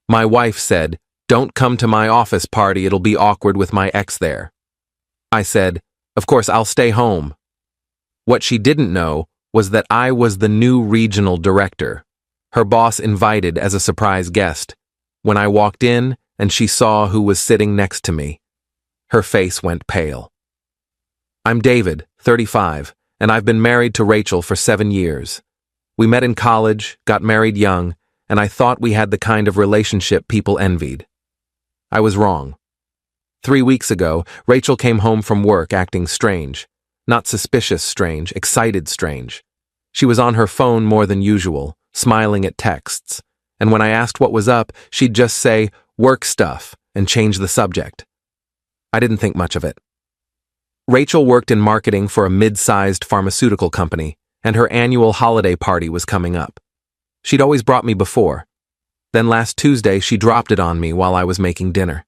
My wife said, "Don't come to my office party, it'll be awkward with my ex there." I said, "Of course, I'll stay home." What she didn't know was that I was the new regional director, her boss invited as a surprise guest. When I walked in and she saw who was sitting next to me, her face went pale. I'm David, 35, and I've been married to Rachel for 7 years. We met in college, got married young, and I thought we had the kind of relationship people envied. I was wrong. 3 weeks ago, Rachel came home from work acting strange. Not suspicious strange, excited strange. She was on her phone more than usual, smiling at texts, and when I asked what was up, she'd just say, "Work stuff," and change the subject. I didn't think much of it. Rachel worked in marketing for a mid-sized pharmaceutical company, and her annual holiday party was coming up. She'd always brought me before. Then last Tuesday, she dropped it on me while I was making dinner.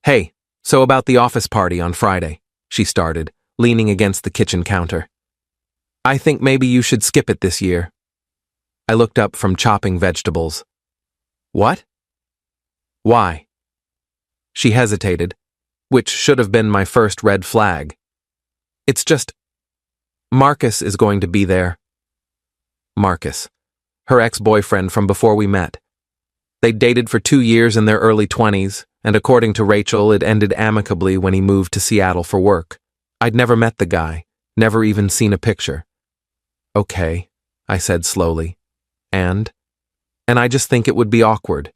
"Hey, so about the office party on Friday," she started, leaning against the kitchen counter. "I think maybe you should skip it this year." I looked up from chopping vegetables. "What?" "Why?" She hesitated, which should have been my first red flag. "It's just, Marcus is going to be there." Marcus, her ex-boyfriend from before we met. They'd dated for 2 years in their early 20s, and according to Rachel, it ended amicably when he moved to Seattle for work. I'd never met the guy, never even seen a picture. "Okay," I said slowly. And I just think it would be awkward.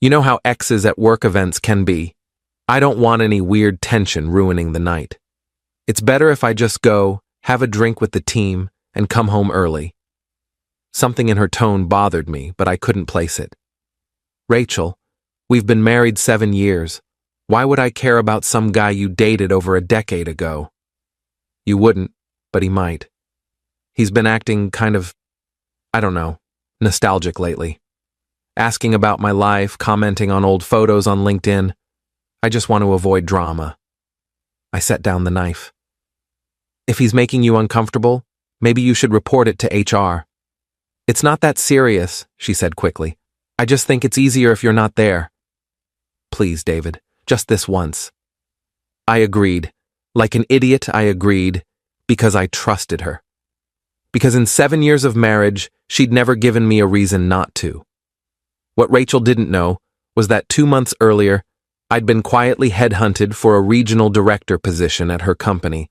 You know how exes at work events can be. I don't want any weird tension ruining the night. It's better if I just go, have a drink with the team, and come home early. Something in her tone bothered me, but I couldn't place it. "Rachel, we've been married 7 years. Why would I care about some guy you dated over a decade ago?" "You wouldn't, but he might. He's been acting kind of, I don't know, nostalgic lately. Asking about my life, commenting on old photos on LinkedIn. I just want to avoid drama." I set down the knife. "If he's making you uncomfortable, maybe you should report it to HR. "It's not that serious," she said quickly. "I just think it's easier if you're not there." "Please, David, just this once." I agreed. Like an idiot, I agreed, because I trusted her. Because in 7 years of marriage, she'd never given me a reason not to. What Rachel didn't know was that 2 months earlier, I'd been quietly headhunted for a regional director position at her company.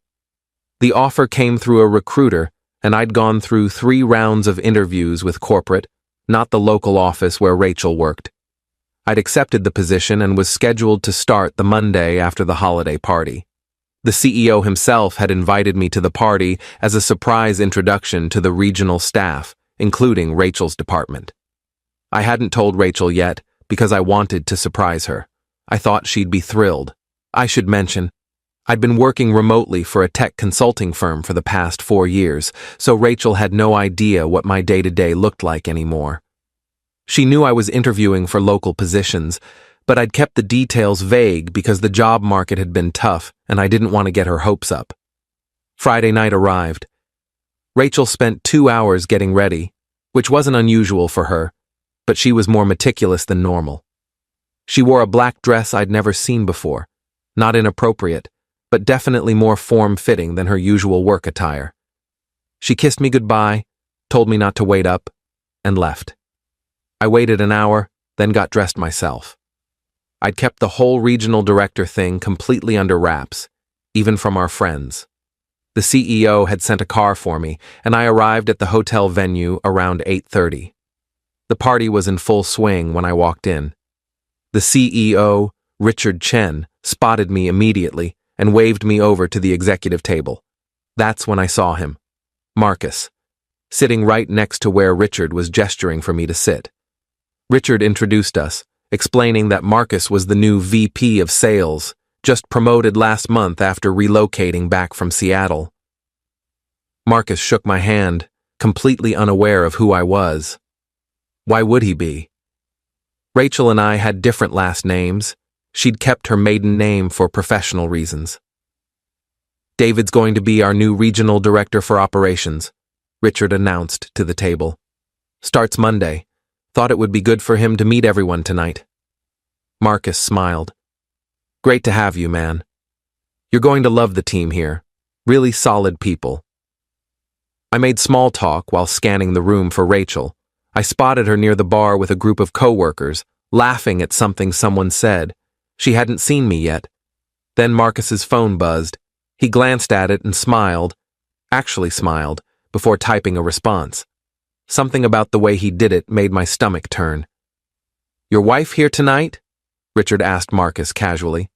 The offer came through a recruiter, and I'd gone through 3 rounds of interviews with corporate, not the local office where Rachel worked. I'd accepted the position and was scheduled to start the Monday after the holiday party. The CEO himself had invited me to the party as a surprise introduction to the regional staff, including Rachel's department. I hadn't told Rachel yet because I wanted to surprise her. I thought she'd be thrilled. I should mention, I'd been working remotely for a tech consulting firm for the past 4 years, so Rachel had no idea what my day-to-day looked like anymore. She knew I was interviewing for local positions, but I'd kept the details vague because the job market had been tough and I didn't want to get her hopes up. Friday night arrived. Rachel spent 2 hours getting ready, which wasn't unusual for her, but she was more meticulous than normal. She wore a black dress I'd never seen before, not inappropriate, but definitely more form-fitting than her usual work attire. She kissed me goodbye, told me not to wait up, and left. I waited an hour, then got dressed myself. I'd kept the whole regional director thing completely under wraps, even from our friends. The CEO had sent a car for me, and I arrived at the hotel venue around 8:30. The party was in full swing when I walked in. The CEO, Richard Chen, spotted me immediately and waved me over to the executive table. That's when I saw him, Marcus, sitting right next to where Richard was gesturing for me to sit. Richard introduced us, explaining that Marcus was the new VP of Sales, just promoted last month after relocating back from Seattle. Marcus shook my hand, completely unaware of who I was. Why would he be? Rachel and I had different last names. She'd kept her maiden name for professional reasons. "David's going to be our new regional director for operations," Richard announced to the table. "Starts Monday. Thought it would be good for him to meet everyone tonight. Marcus smiled. Great to have you, man. You're going to love the team here. Really solid people. I made small talk while scanning the room for Rachel. I spotted her near the bar with a group of coworkers, laughing at something someone said. She hadn't seen me yet. Then Marcus's phone buzzed. He glanced at it and smiled, before typing a response. Something about the way he did it made my stomach turn. Your wife here tonight? Richard asked Marcus casually.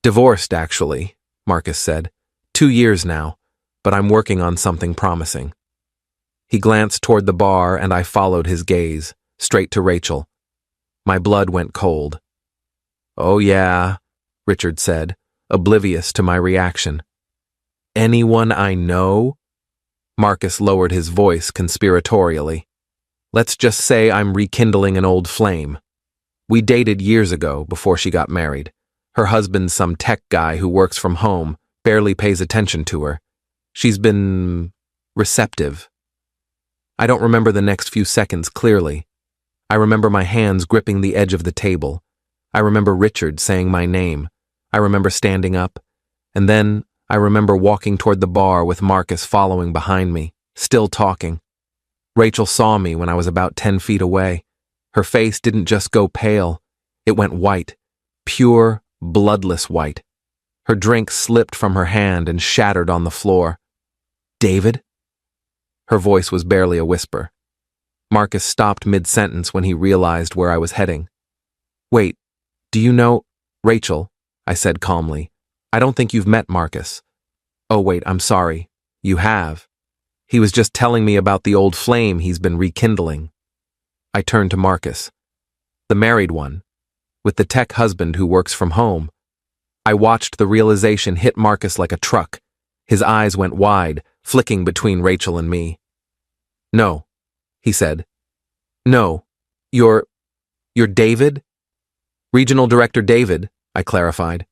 Divorced, actually, Marcus said. 2 years now, but I'm working on something promising. He glanced toward the bar and I followed his gaze, straight to Rachel. My blood went cold. Oh yeah, Richard said, oblivious to my reaction. Anyone I know? Marcus lowered his voice conspiratorially. Let's just say I'm rekindling an old flame. We dated years ago before she got married. Her husband's some tech guy who works from home, barely pays attention to her. She's been receptive. I don't remember the next few seconds clearly. I remember my hands gripping the edge of the table. I remember Richard saying my name. I remember standing up. And then I remember walking toward the bar with Marcus following behind me, still talking. Rachel saw me when I was about 10 feet away. Her face didn't just go pale. It went white, pure, bloodless white. Her drink slipped from her hand and shattered on the floor. David? Her voice was barely a whisper. Marcus stopped mid-sentence when he realized where I was heading. Wait, do you know Rachel? I said calmly. I don't think you've met Marcus. Oh wait, I'm sorry. You have. He was just telling me about the old flame he's been rekindling. I turned to Marcus. The married one, with the tech husband who works from home. I watched the realization hit Marcus like a truck. His eyes went wide, flicking between Rachel and me. No, he said. No, you're David? Regional Director David, I clarified.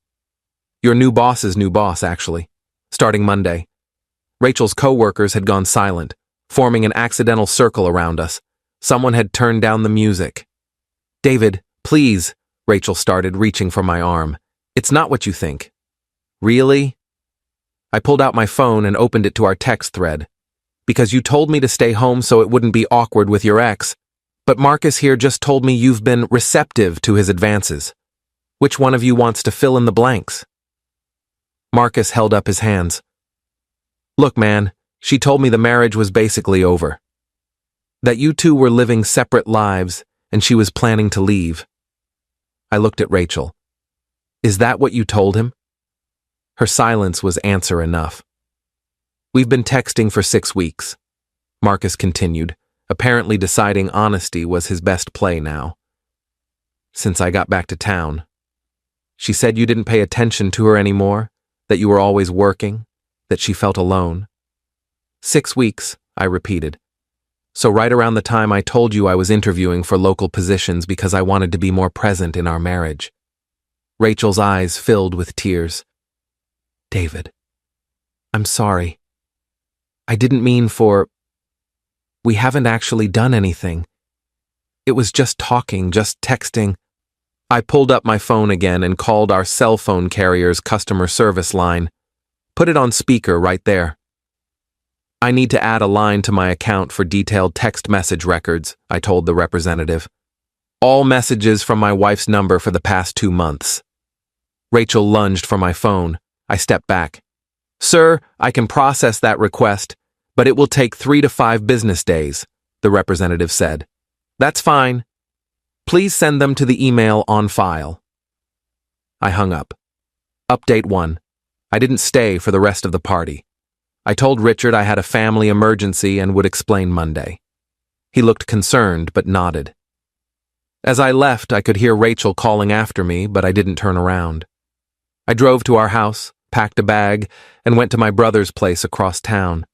Your new boss's new boss, actually. Starting Monday. Rachel's co-workers had gone silent, forming an accidental circle around us. Someone had turned down the music. David, please, Rachel started, reaching for my arm. It's not what you think. Really? I pulled out my phone and opened it to our text thread. Because you told me to stay home so it wouldn't be awkward with your ex. But Marcus here just told me you've been receptive to his advances. Which one of you wants to fill in the blanks? Marcus held up his hands. Look, man, she told me the marriage was basically over. That you two were living separate lives and she was planning to leave. I looked at Rachel. Is that what you told him? Her silence was answer enough. We've been texting for 6 weeks, Marcus continued, apparently deciding honesty was his best play now. Since I got back to town. She said you didn't pay attention to her anymore, that you were always working, that she felt alone. 6 weeks, I repeated. So right around the time I told you I was interviewing for local positions because I wanted to be more present in our marriage. Rachel's eyes filled with tears. David, I'm sorry. I didn't mean for... We haven't actually done anything. It was just talking, just texting. I pulled up my phone again and called our cell phone carrier's customer service line. Put it on speaker right there. I need to add a line to my account for detailed text message records, I told the representative. All messages from my wife's number for the past 2 months. Rachel lunged for my phone. I stepped back. Sir, I can process that request, but it will take 3 to 5 business days, the representative said. That's fine. Please send them to the email on file. I hung up. Update 1. I didn't stay for the rest of the party. I told Richard I had a family emergency and would explain Monday. He looked concerned but nodded. As I left, I could hear Rachel calling after me, but I didn't turn around. I drove to our house, packed a bag, and went to my brother's place across town.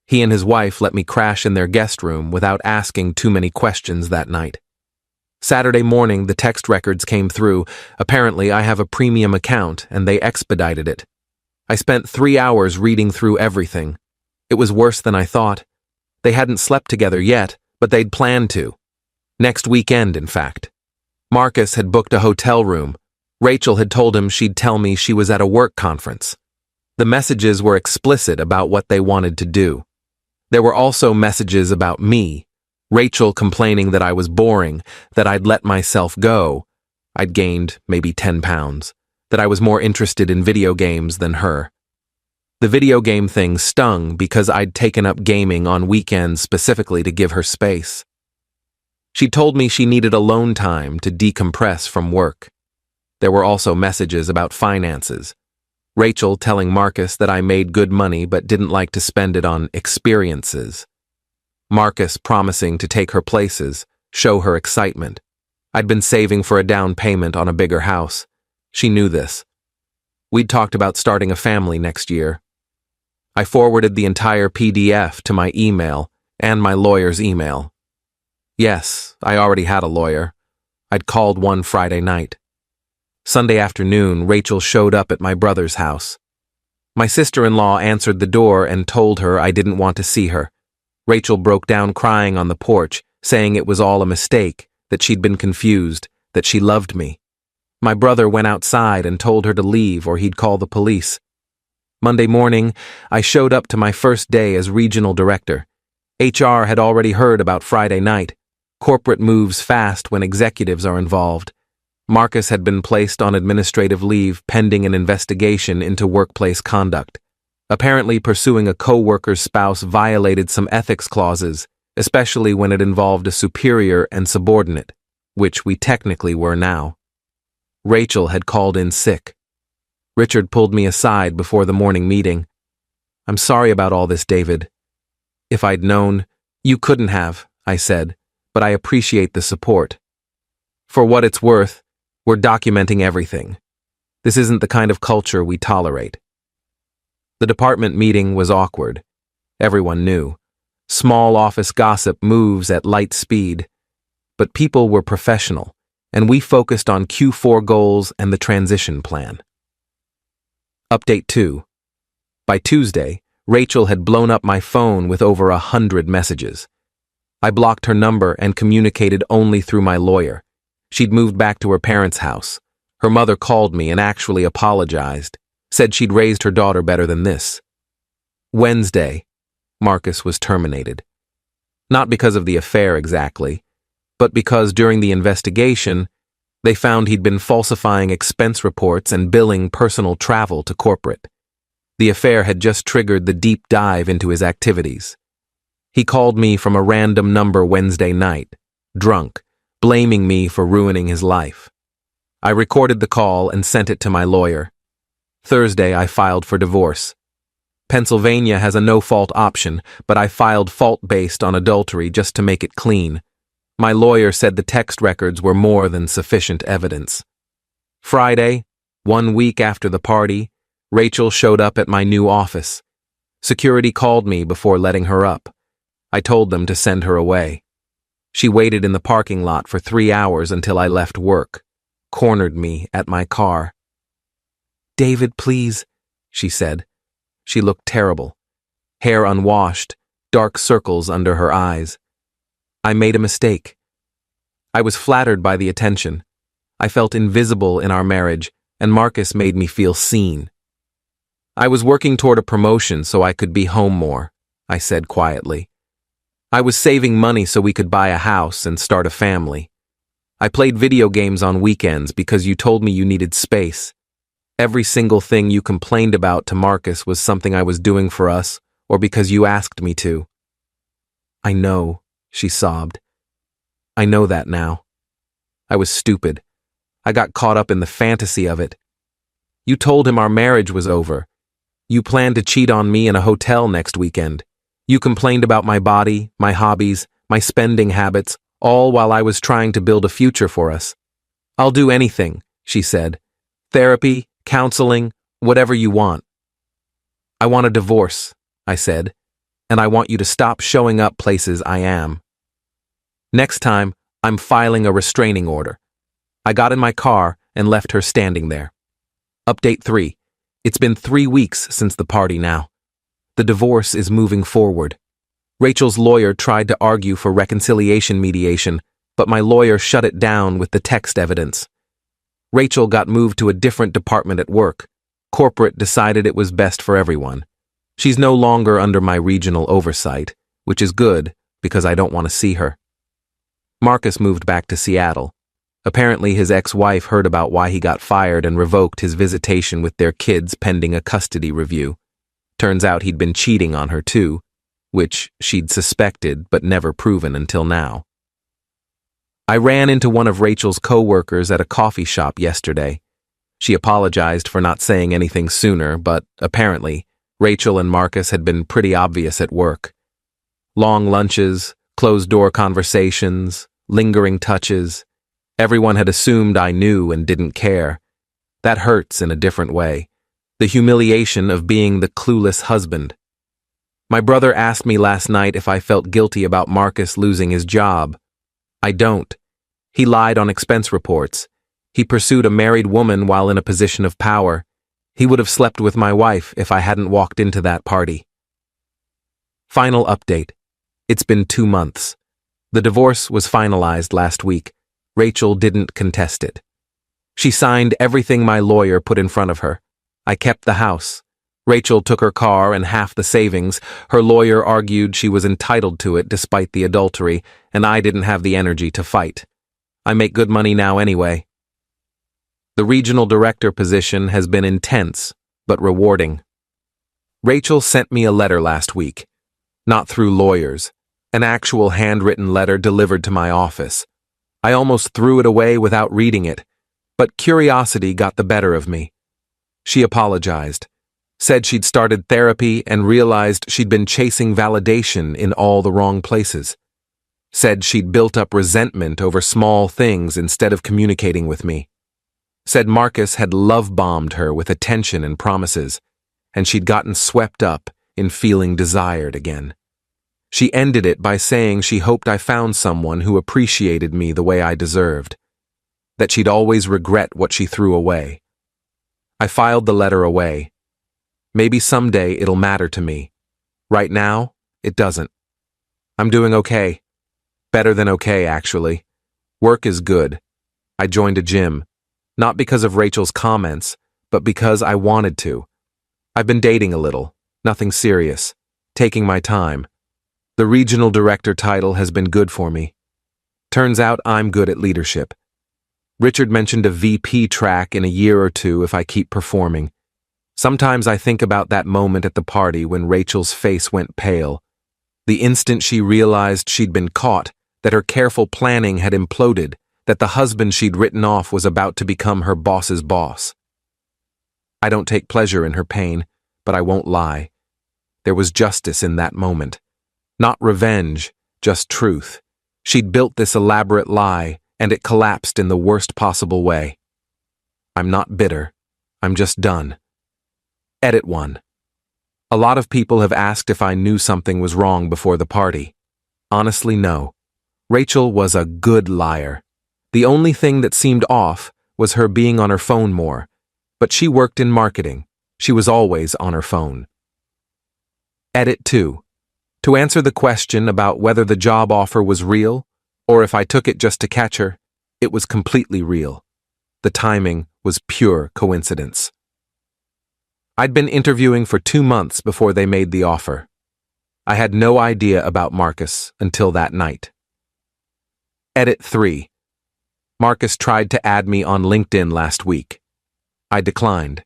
He and his wife let me crash in their guest room without asking too many questions that night. Saturday morning, the text records came through. Apparently, I have a premium account, and they expedited it. I spent 3 hours reading through everything. It was worse than I thought. They hadn't slept together yet, but they'd planned to. Next weekend, in fact. Marcus had booked a hotel room. Rachel had told him she'd tell me she was at a work conference. The messages were explicit about what they wanted to do. There were also messages about me. Rachel complaining that I was boring, that I'd let myself go. I'd gained maybe 10 pounds, that I was more interested in video games than her. The video game thing stung because I'd taken up gaming on weekends specifically to give her space. She told me she needed alone time to decompress from work. There were also messages about finances. Rachel telling Marcus that I made good money but didn't like to spend it on experiences. Marcus promising to take her places, show her excitement. I'd been saving for a down payment on a bigger house. She knew this. We'd talked about starting a family next year. I forwarded the entire PDF to my email and my lawyer's email. Yes, I already had a lawyer. I'd called one Friday night. Sunday afternoon, Rachel showed up at my brother's house. My sister-in-law answered the door and told her I didn't want to see her. Rachel broke down crying on the porch, saying it was all a mistake, that she'd been confused, that she loved me. My brother went outside and told her to leave or he'd call the police. Monday morning, I showed up to my first day as regional director. HR had already heard about Friday night. Corporate moves fast when executives are involved. Marcus had been placed on administrative leave pending an investigation into workplace conduct. Apparently pursuing a co-worker's spouse violated some ethics clauses, especially when it involved a superior and subordinate, which we technically were now. Rachel had called in sick. Richard pulled me aside before the morning meeting. "I'm sorry about all this, David. If I'd known, you couldn't have," I said, "but I appreciate the support. For what it's worth, we're documenting everything. This isn't the kind of culture we tolerate." The department meeting was awkward. Everyone knew. Small office gossip moves at light speed. But people were professional, and we focused on Q4 goals and the transition plan. Update 2. By Tuesday, Rachel had blown up my phone with over 100 messages. I blocked her number and communicated only through my lawyer. She'd moved back to her parents' house. Her mother called me and actually apologized, said she'd raised her daughter better than this. Wednesday, Marcus was terminated. Not because of the affair exactly, but because during the investigation, they found he'd been falsifying expense reports and billing personal travel to corporate. The affair had just triggered the deep dive into his activities. He called me from a random number Wednesday night, drunk, blaming me for ruining his life. I recorded the call and sent it to my lawyer. Thursday, I filed for divorce. Pennsylvania has a no-fault option, but I filed fault-based on adultery just to make it clean. My lawyer said the text records were more than sufficient evidence. Friday, 1 week after the party, Rachel showed up at my new office. Security called me before letting her up. I told them to send her away. She waited in the parking lot for 3 hours until I left work, cornered me at my car. "David, please," she said. She looked terrible. Hair unwashed, dark circles under her eyes. I made a mistake. I was flattered by the attention. I felt invisible in our marriage, and Marcus made me feel seen. I was working toward a promotion so I could be home more, I said quietly. I was saving money so we could buy a house and start a family. I played video games on weekends because you told me you needed space. Every single thing you complained about to Marcus was something I was doing for us or because you asked me to. "I know," she sobbed. "I know that now. I was stupid. I got caught up in the fantasy of it. You told him our marriage was over. You planned to cheat on me in a hotel next weekend. You complained about my body, my hobbies, my spending habits, all while I was trying to build a future for us. I'll do anything," she said. "Therapy, counseling, whatever you want." "I want a divorce," I said, "and I want you to stop showing up places I am. Next time, I'm filing a restraining order." I got in my car and left her standing there. Update 3. It's been 3 weeks since the party now. The divorce is moving forward. Rachel's lawyer tried to argue for reconciliation mediation, but my lawyer shut it down with the text evidence. Rachel got moved to a different department at work. Corporate decided it was best for everyone. She's no longer under my regional oversight, which is good because I don't want to see her. Marcus moved back to Seattle. Apparently his ex-wife heard about why he got fired and revoked his visitation with their kids pending a custody review. Turns out he'd been cheating on her too, which she'd suspected but never proven until now. I ran into one of Rachel's co-workers at a coffee shop yesterday. She apologized for not saying anything sooner, but apparently Rachel and Marcus had been pretty obvious at work. Long lunches, closed-door conversations, lingering touches. Everyone had assumed I knew and didn't care. That hurts in a different way. The humiliation of being the clueless husband. My brother asked me last night if I felt guilty about Marcus losing his job. I don't. He lied on expense reports. He pursued a married woman while in a position of power. He would have slept with my wife if I hadn't walked into that party. Final update. It's been 2 months. The divorce was finalized last week. Rachel didn't contest it. She signed everything my lawyer put in front of her. I kept the house. Rachel took her car and half the savings. Her lawyer argued she was entitled to it despite the adultery, and I didn't have the energy to fight. I make good money now anyway. The regional director position has been intense, but rewarding. Rachel sent me a letter last week. Not through lawyers. An actual handwritten letter delivered to my office. I almost threw it away without reading it, but curiosity got the better of me. She apologized. Said she'd started therapy and realized she'd been chasing validation in all the wrong places. Said she'd built up resentment over small things instead of communicating with me. Said Marcus had love-bombed her with attention and promises, and she'd gotten swept up in feeling desired again. She ended it by saying she hoped I found someone who appreciated me the way I deserved. That she'd always regret what she threw away. I filed the letter away. Maybe someday it'll matter to me. Right now, it doesn't. I'm doing okay. Better than okay, actually. Work is good. I joined a gym. Not because of Rachel's comments, but because I wanted to. I've been dating a little. Nothing serious. Taking my time. The regional director title has been good for me. Turns out I'm good at leadership. Richard mentioned a VP track in a year or two if I keep performing. Sometimes I think about that moment at the party when Rachel's face went pale. The instant she realized she'd been caught, that her careful planning had imploded, that the husband she'd written off was about to become her boss's boss. I don't take pleasure in her pain, but I won't lie. There was justice in that moment. Not revenge, just truth. She'd built this elaborate lie, and it collapsed in the worst possible way. I'm not bitter. I'm just done. Edit 1. A lot of people have asked if I knew something was wrong before the party. Honestly, no. Rachel was a good liar. The only thing that seemed off was her being on her phone more, but she worked in marketing. She was always on her phone. Edit 2. To answer the question about whether the job offer was real, or if I took it just to catch her, it was completely real. The timing was pure coincidence. I'd been interviewing for 2 months before they made the offer. I had no idea about Marcus until that night. Edit 3. Marcus tried to add me on LinkedIn last week. I declined.